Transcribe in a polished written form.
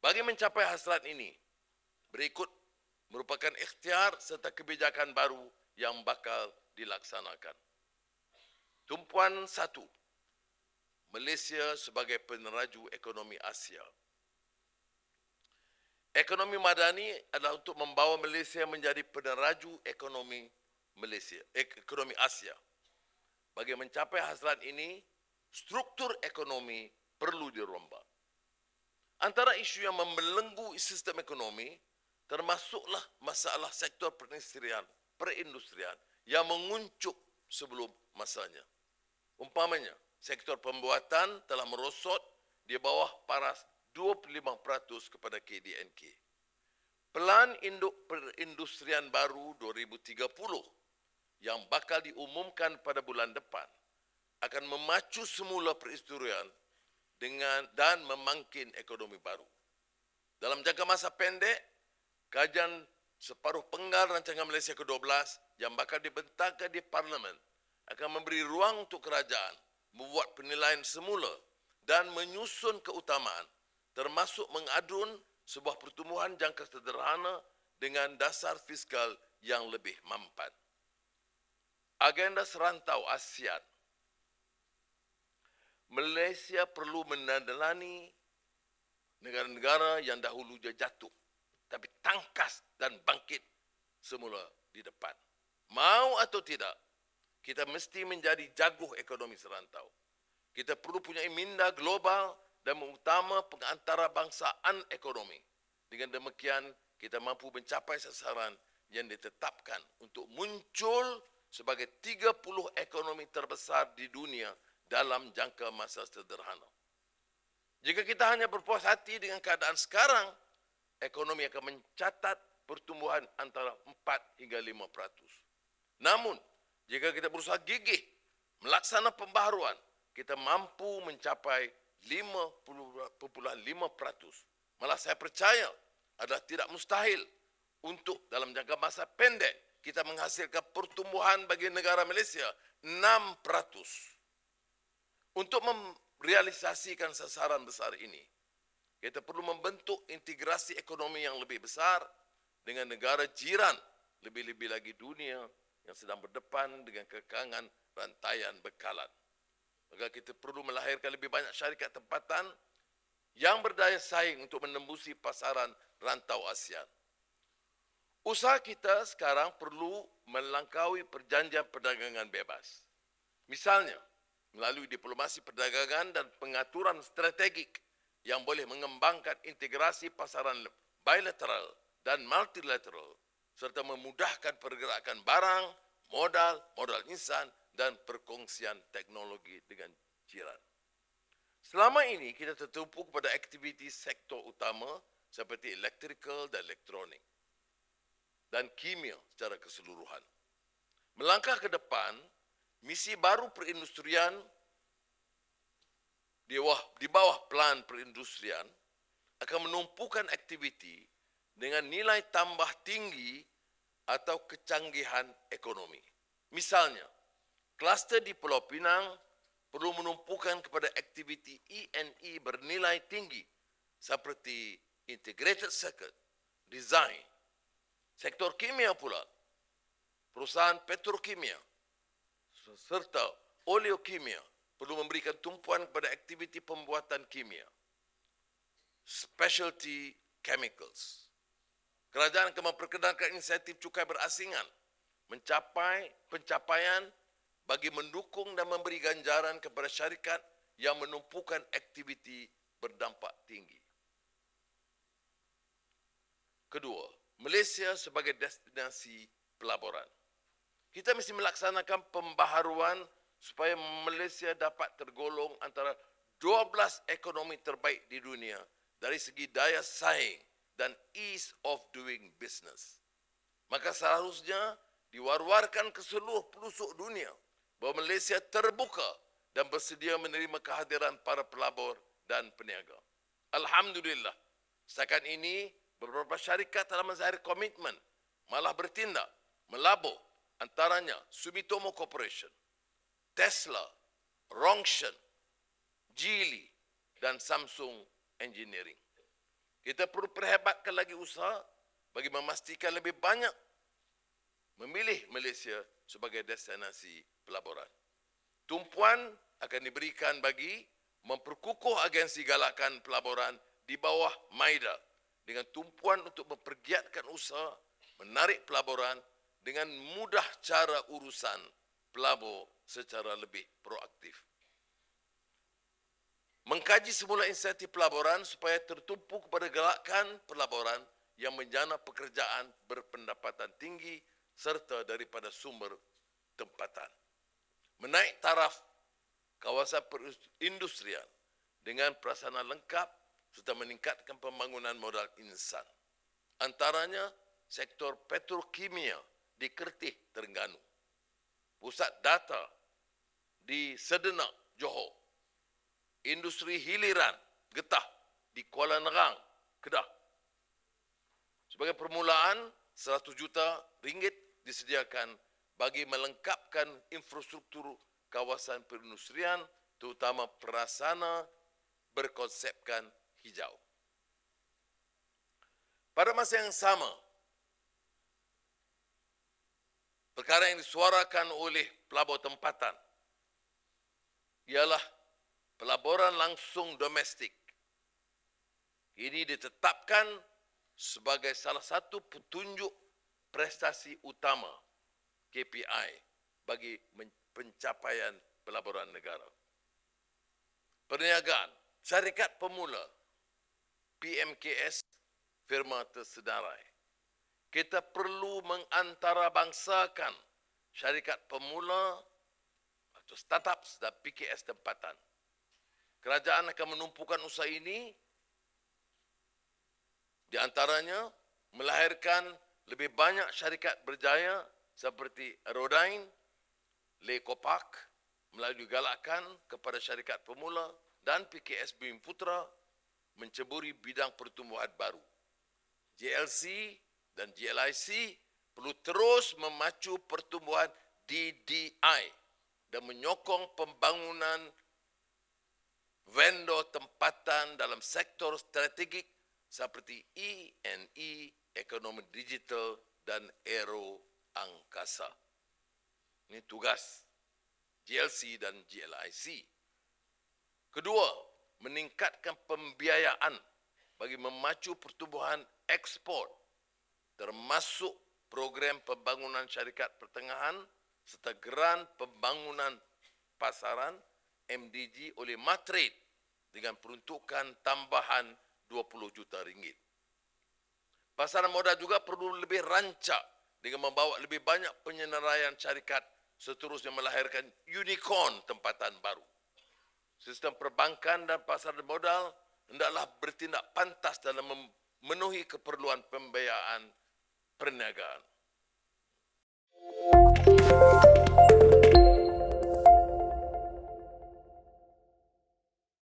Bagi mencapai hasrat ini, berikut merupakan ikhtiar serta kebijakan baru yang bakal dilaksanakan. Tumpuan 1. Malaysia sebagai peneraju ekonomi Asia. Ekonomi madani adalah untuk membawa Malaysia menjadi peneraju ekonomi Asia. Bagi mencapai hasrat ini, struktur ekonomi perlu dirombak. Antara isu yang membelenggu sistem ekonomi, termasuklah masalah sektor perindustrian yang menguncup sebelum masanya. Umpamanya, sektor pembuatan telah merosot di bawah paras 25% kepada KDNK. Pelan Induk Perindustrian Baru 2030 yang bakal diumumkan pada bulan depan akan memacu semula perindustrian dan memangkin ekonomi baru. Dalam jangka masa pendek, kajian separuh penggal rancangan Malaysia ke-12 yang bakal dibentangkan di Parlimen akan memberi ruang untuk kerajaan membuat penilaian semula dan menyusun keutamaan, termasuk mengadun sebuah pertumbuhan jangka sederhana dengan dasar fiskal yang lebih mampan. Agenda serantau ASEAN. Malaysia perlu menandalani negara-negara yang dahulu jatuh, tapi tangkas dan bangkit semula di depan. Mau atau tidak, kita mesti menjadi jaguh ekonomi serantau. Kita perlu punya minda global dan mengutama pengantarbangsaan ekonomi. Dengan demikian, kita mampu mencapai sasaran yang ditetapkan untuk muncul sebagai 30 ekonomi terbesar di dunia dalam jangka masa sederhana. Jika kita hanya berpuas hati dengan keadaan sekarang, ekonomi akan mencatat pertumbuhan antara 4 hingga 5%. Namun, jika kita berusaha gigih melaksanakan pembaharuan, kita mampu mencapai 5.5%. Malah saya percaya adalah tidak mustahil untuk dalam jangka masa pendek kita menghasilkan pertumbuhan bagi negara Malaysia 6%. Untuk merealisasikan sasaran besar ini, kita perlu membentuk integrasi ekonomi yang lebih besar dengan negara jiran, lebih-lebih lagi dunia yang sedang berdepan dengan kekangan rantaian bekalan. Maka kita perlu melahirkan lebih banyak syarikat tempatan yang berdaya saing untuk menembusi pasaran rantau ASEAN. Usaha kita sekarang perlu melangkaui perjanjian perdagangan bebas. Misalnya, melalui diplomasi perdagangan dan pengaturan strategik yang boleh mengembangkan integrasi pasaran bilateral dan multilateral serta memudahkan pergerakan barang, modal insan dan perkongsian teknologi dengan jiran. Selama ini kita tertumpu pada aktiviti sektor utama seperti electrical dan elektronik dan kimia secara keseluruhan. Melangkah ke depan, misi baru perindustrian di bawah plan perindustrian akan menumpukan aktiviti dengan nilai tambah tinggi atau kecanggihan ekonomi. Misalnya, kluster di Pulau Pinang perlu menumpukan kepada aktiviti E&E bernilai tinggi seperti integrated circuit, design. Sektor kimia pula, perusahaan petrokimia serta oleokimia perlu memberikan tumpuan kepada aktiviti pembuatan kimia, specialty chemicals. Kerajaan akan memperkenalkan insentif cukai berasingan, pencapaian bagi mendukung dan memberi ganjaran kepada syarikat yang menumpukan aktiviti berdampak tinggi. Kedua, Malaysia sebagai destinasi pelaburan. Kita mesti melaksanakan pembaharuan supaya Malaysia dapat tergolong antara 12 ekonomi terbaik di dunia dari segi daya saing dan ease of doing business. Maka seharusnya diwar-warkan ke seluruh pelosok dunia bahawa Malaysia terbuka dan bersedia menerima kehadiran para pelabur dan peniaga. Alhamdulillah, setakat ini beberapa syarikat telah menzahir komitmen malah bertindak melabur, antaranya Sumitomo Corporation, Tesla, Rongsheng, Geely dan Samsung Engineering. Kita perlu perhebatkan lagi usaha bagi memastikan lebih banyak memilih Malaysia sebagai destinasi pelaburan. Tumpuan akan diberikan bagi memperkukuh agensi galakan pelaburan di bawah MAIDA dengan tumpuan untuk mempergiatkan usaha, menarik pelaburan dengan mudah cara urusan pelabur secara lebih proaktif. Mengkaji semula insentif pelaburan supaya tertumpu kepada galakan pelaburan yang menjana pekerjaan berpendapatan tinggi serta daripada sumber tempatan. Menaik taraf kawasan perindustrian dengan prasarana lengkap serta meningkatkan pembangunan modal insan. Antaranya sektor petrokimia di Kertih, Terengganu. Pusat data di Sedenak, Johor. Industri hiliran getah di Kuala Nerang, Kedah. Sebagai permulaan, 100 juta ringgit disediakan bagi melengkapkan infrastruktur kawasan perindustrian, terutama prasarana berkonsepkan hijau. Pada masa yang sama, perkara yang disuarakan oleh pelabur tempatan ialah pelaburan langsung domestik. Ini ditetapkan sebagai salah satu petunjuk prestasi utama KPI bagi pencapaian pelaburan negara. Perniagaan, syarikat pemula, PMKS, firma tersedarai. Kita perlu mengantarabangsakan syarikat pemula atau startup dan PKS tempatan. Kerajaan akan menumpukan usaha ini di antaranya melahirkan lebih banyak syarikat berjaya seperti Aerodyne, Lekopak melalui galakan kepada syarikat pemula dan PKS Bumi Putra menceburi bidang pertumbuhan baru. JLC dan GLIC perlu terus memacu pertumbuhan DDI dan menyokong pembangunan vendor tempatan dalam sektor strategik seperti E&E, ekonomi digital dan aero angkasa. Ini tugas GLC dan GLIC. Kedua, meningkatkan pembiayaan bagi memacu pertumbuhan ekspor termasuk program pembangunan syarikat pertengahan serta geran pembangunan pasaran MDG oleh Matrade dengan peruntukan tambahan 20 juta ringgit. Pasaran modal juga perlu lebih rancak dengan membawa lebih banyak penyenaraian syarikat seterusnya melahirkan unicorn tempatan baru. Sistem perbankan dan pasaran modal hendaklah bertindak pantas dalam memenuhi keperluan pembiayaan perniagaan.